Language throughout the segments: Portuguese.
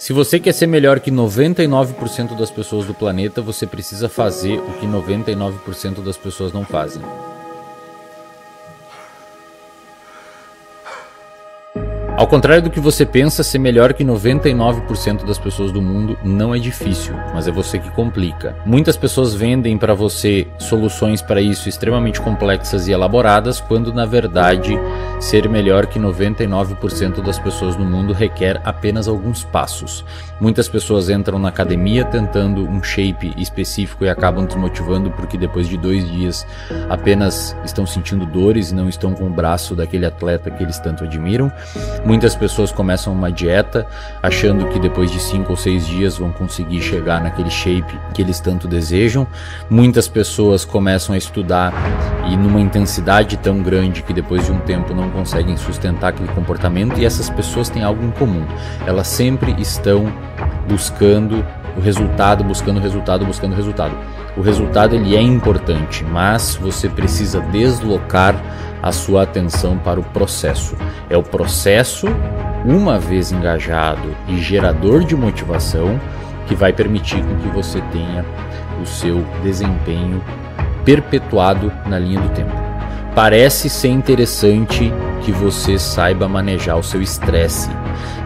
Se você quer ser melhor que 99% das pessoas do planeta, você precisa fazer o que 99% das pessoas não fazem. Ao contrário do que você pensa, ser melhor que 99% das pessoas do mundo não é difícil, mas é você que complica. Muitas pessoas vendem para você soluções para isso extremamente complexas e elaboradas, quando na verdade ser melhor que 99% das pessoas do mundo requer apenas alguns passos. Muitas pessoas entram na academia tentando um shape específico e acabam desmotivando porque depois de 2 dias apenas estão sentindo dores e não estão com o braço daquele atleta que eles tanto admiram. Muitas pessoas começam uma dieta achando que depois de 5 ou 6 dias vão conseguir chegar naquele shape que eles tanto desejam. Muitas pessoas começam a estudar e numa intensidade tão grande que depois de um tempo não conseguem sustentar aquele comportamento, e essas pessoas têm algo em comum. Elas sempre estão buscando o resultado, buscando o resultado, buscando o resultado. O resultado ele é importante, mas você precisa deslocar a sua atenção para o processo. É o processo, uma vez engajado e gerador de motivação, que vai permitir com que você tenha o seu desempenho perpetuado na linha do tempo. Parece ser interessante que você saiba manejar o seu estresse.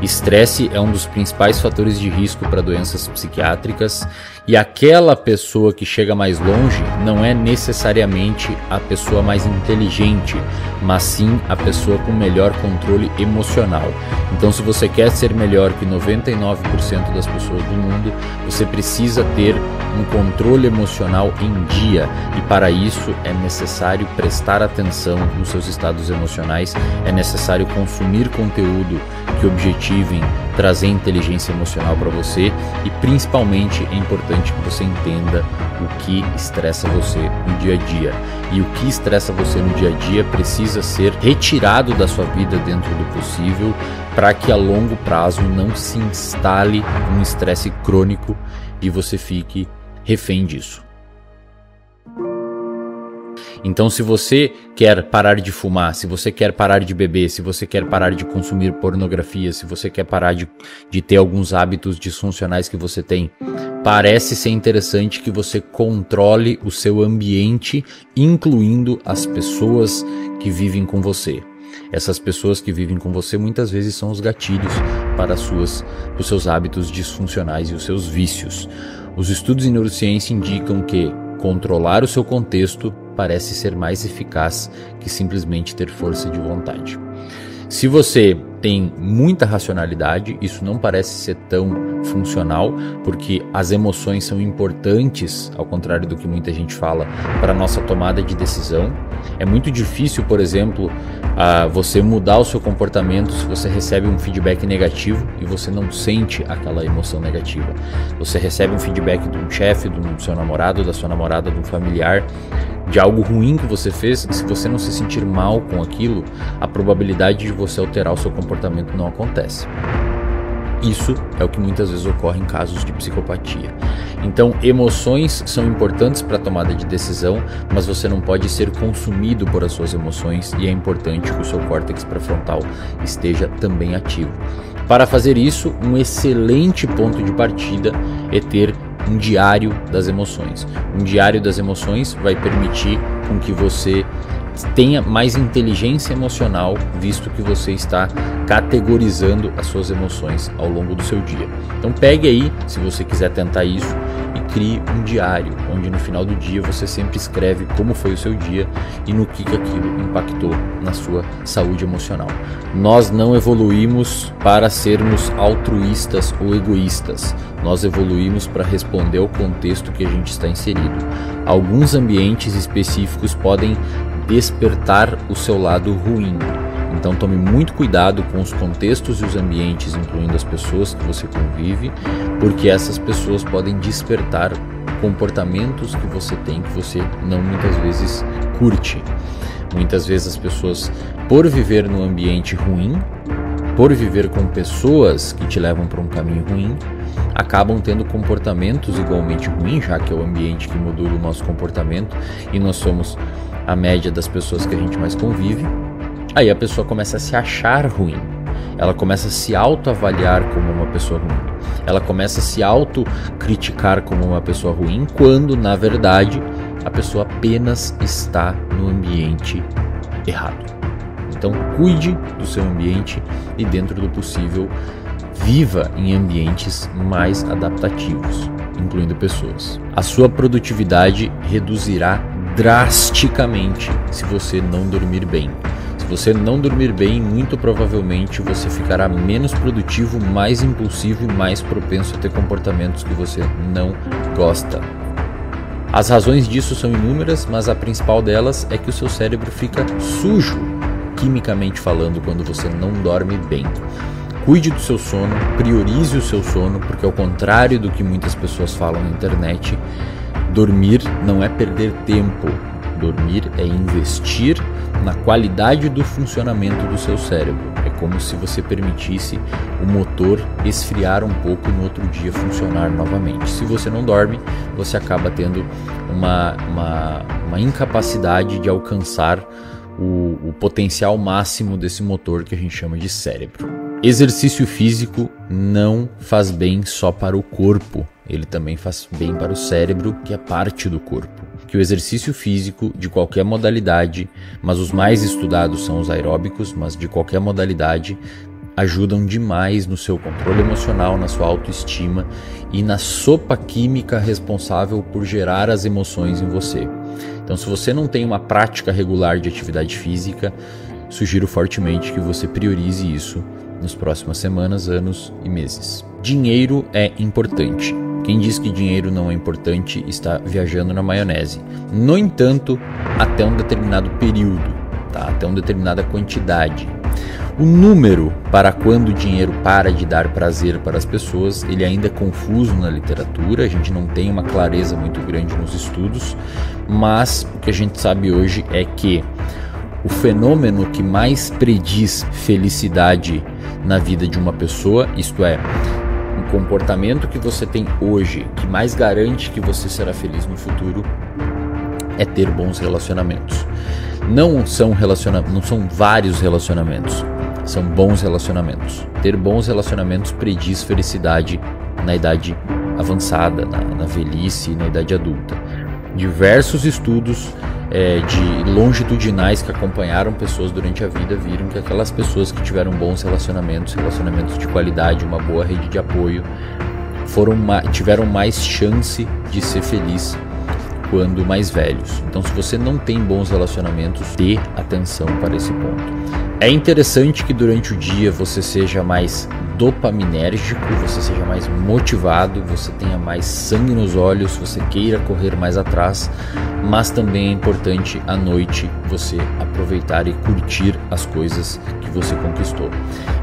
Estresse é um dos principais fatores de risco para doenças psiquiátricas, e aquela pessoa que chega mais longe não é necessariamente a pessoa mais inteligente, mas sim a pessoa com melhor controle emocional. Então, se você quer ser melhor que 99% das pessoas do mundo, você precisa ter um controle emocional em dia, e para isso é necessário prestar atenção nos seus estados emocionais, é necessário consumir conteúdo que objetivem trazer inteligência emocional para você, e principalmente é importante que você entenda o que estressa você no dia a dia. E o que estressa você no dia a dia precisa ser retirado da sua vida dentro do possível, para que a longo prazo não se instale um estresse crônico e você fique refém disso. Então, se você quer parar de fumar, se você quer parar de beber, se você quer parar de consumir pornografia, se você quer parar de ter alguns hábitos disfuncionais que você tem, parece ser interessante que você controle o seu ambiente, incluindo as pessoas que vivem com você. Essas pessoas que vivem com você muitas vezes são os gatilhos para os seus hábitos disfuncionais e os seus vícios. Os estudos em neurociência indicam que controlar o seu contexto parece ser mais eficaz que simplesmente ter força de vontade. Se você tem muita racionalidade, isso não parece ser tão funcional, porque as emoções são importantes, ao contrário do que muita gente fala, para a nossa tomada de decisão. É muito difícil, por exemplo, você mudar o seu comportamento se você recebe um feedback negativo e você não sente aquela emoção negativa. Você recebe um feedback de um chefe, do seu namorado, da sua namorada, de um familiar, de algo ruim que você fez, e se você não se sentir mal com aquilo, a probabilidade de você alterar o seu comportamento não acontece. Isso é o que muitas vezes ocorre em casos de psicopatia. Então, emoções são importantes para a tomada de decisão, mas você não pode ser consumido por as suas emoções, e é importante que o seu córtex pré-frontal esteja também ativo. Para fazer isso, um excelente ponto de partida é ter um diário das emoções. Um diário das emoções vai permitir com que você tenha mais inteligência emocional, visto que você está categorizando as suas emoções ao longo do seu dia. Então pegue aí, se você quiser tentar isso, e crie um diário, onde no final do dia você sempre escreve como foi o seu dia e no que aquilo impactou na sua saúde emocional. Nós não evoluímos para sermos altruístas ou egoístas. Nós evoluímos para responder ao contexto que a gente está inserido. Alguns ambientes específicos podem despertar o seu lado ruim. Então tome muito cuidado com os contextos e os ambientes, incluindo as pessoas que você convive, porque essas pessoas podem despertar comportamentos que você tem, que você não muitas vezes curte. Muitas vezes as pessoas, por viver num ambiente ruim, por viver com pessoas que te levam para um caminho ruim, acabam tendo comportamentos igualmente ruins, já que é o ambiente que modula o nosso comportamento e nós somos a média das pessoas que a gente mais convive. Aí a pessoa começa a se achar ruim. ela começa a se autoavaliar como uma pessoa ruim. Ela começa a se autocriticar como uma pessoa ruim, quando, na verdade, a pessoa apenas está no ambiente errado. Então, cuide do seu ambiente e, dentro do possível, viva em ambientes mais adaptativos, incluindo pessoas. A sua produtividade reduzirá drasticamente se você não dormir bem. Se você não dormir bem, muito provavelmente você ficará menos produtivo, mais impulsivo e mais propenso a ter comportamentos que você não gosta. As razões disso são inúmeras, mas a principal delas é que o seu cérebro fica sujo, quimicamente falando, quando você não dorme bem. Cuide do seu sono, priorize o seu sono, porque ao contrário do que muitas pessoas falam na internet, dormir não é perder tempo. Dormir é investir na qualidade do funcionamento do seu cérebro. É como se você permitisse o motor esfriar um pouco e no outro dia funcionar novamente. Se você não dorme, você acaba tendo uma incapacidade de alcançar o potencial máximo desse motor que a gente chama de cérebro. Exercício físico não faz bem só para o corpo, ele também faz bem para o cérebro, que é parte do corpo. Que o exercício físico de qualquer modalidade, mas os mais estudados são os aeróbicos, mas de qualquer modalidade, ajudam demais no seu controle emocional, na sua autoestima e na sopa química responsável por gerar as emoções em você. Então, se você não tem uma prática regular de atividade física, sugiro fortemente que você priorize isso nas próximas semanas, anos e meses. Dinheiro é importante. Quem diz que dinheiro não é importante está viajando na maionese. No entanto, até um determinado período, tá? Até uma determinada quantidade. O número para quando o dinheiro para de dar prazer para as pessoas, ele ainda é confuso na literatura, a gente não tem uma clareza muito grande nos estudos, mas o que a gente sabe hoje é que o fenômeno que mais prediz felicidade na vida de uma pessoa, isto é, o comportamento que você tem hoje, que mais garante que você será feliz no futuro, é ter bons relacionamentos. Não são vários relacionamentos, são bons relacionamentos. Ter bons relacionamentos prediz felicidade na idade avançada, na velhice, na idade adulta. Diversos estudos de longitudinais que acompanharam pessoas durante a vida viram que aquelas pessoas que tiveram bons relacionamentos de qualidade, uma boa rede de apoio, tiveram mais chance de ser feliz quando mais velhos. Então, se você não tem bons relacionamentos, dê atenção para esse ponto. É interessante que durante o dia você seja mais dopaminérgico, você seja mais motivado, você tenha mais sangue nos olhos, você queira correr mais atrás, mas também é importante à noite você aproveitar e curtir as coisas que você conquistou.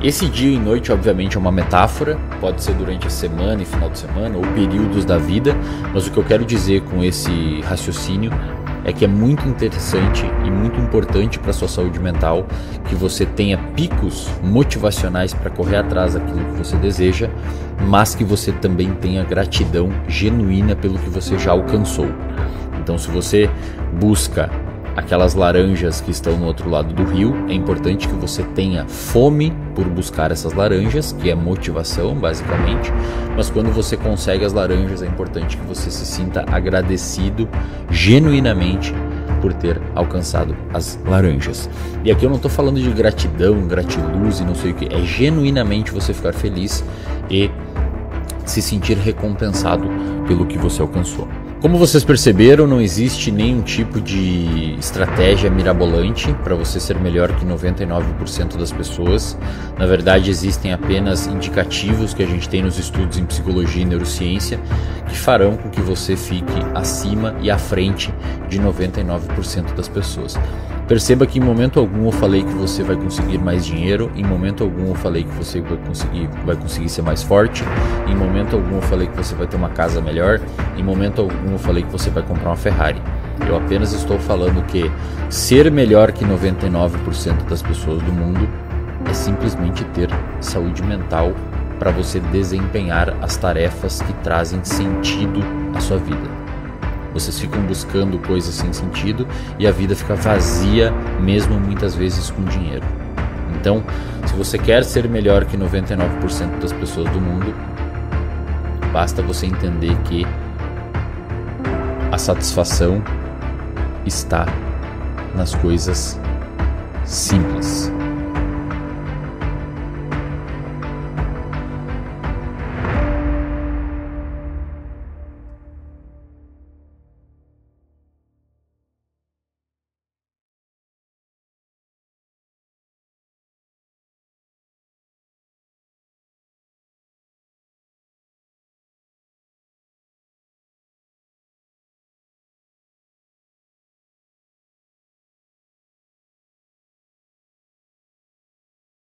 Esse dia e noite, obviamente, é uma metáfora, pode ser durante a semana e final de semana ou períodos da vida, mas o que eu quero dizer com esse raciocínio é que é muito interessante e muito importante para a sua saúde mental que você tenha picos motivacionais para correr atrás daquilo que você deseja, mas que você também tenha gratidão genuína pelo que você já alcançou. Então, se você busca aquelas laranjas que estão no outro lado do rio, é importante que você tenha fome por buscar essas laranjas, que é motivação basicamente, mas quando você consegue as laranjas é importante que você se sinta agradecido genuinamente por ter alcançado as laranjas. E aqui eu não estou falando de gratidão, gratiluz e não sei o que, é genuinamente você ficar feliz e se sentir recompensado pelo que você alcançou. Como vocês perceberam, não existe nenhum tipo de estratégia mirabolante para você ser melhor que 99% das pessoas. Na verdade, existem apenas indicativos que a gente tem nos estudos em psicologia e neurociência que farão com que você fique acima e à frente de 99% das pessoas. Perceba que em momento algum eu falei que você vai conseguir mais dinheiro, em momento algum eu falei que você vai conseguir ser mais forte, em momento algum eu falei que você vai ter uma casa melhor, em momento algum eu falei que você vai comprar uma Ferrari. Eu apenas estou falando que ser melhor que 99% das pessoas do mundo é simplesmente ter saúde mental para você desempenhar as tarefas que trazem sentido à sua vida. Vocês ficam buscando coisas sem sentido e a vida fica vazia, mesmo muitas vezes com dinheiro. Então, se Se você quer ser melhor que 99% das pessoas do mundo, basta você entender que a satisfação está nas coisas simples.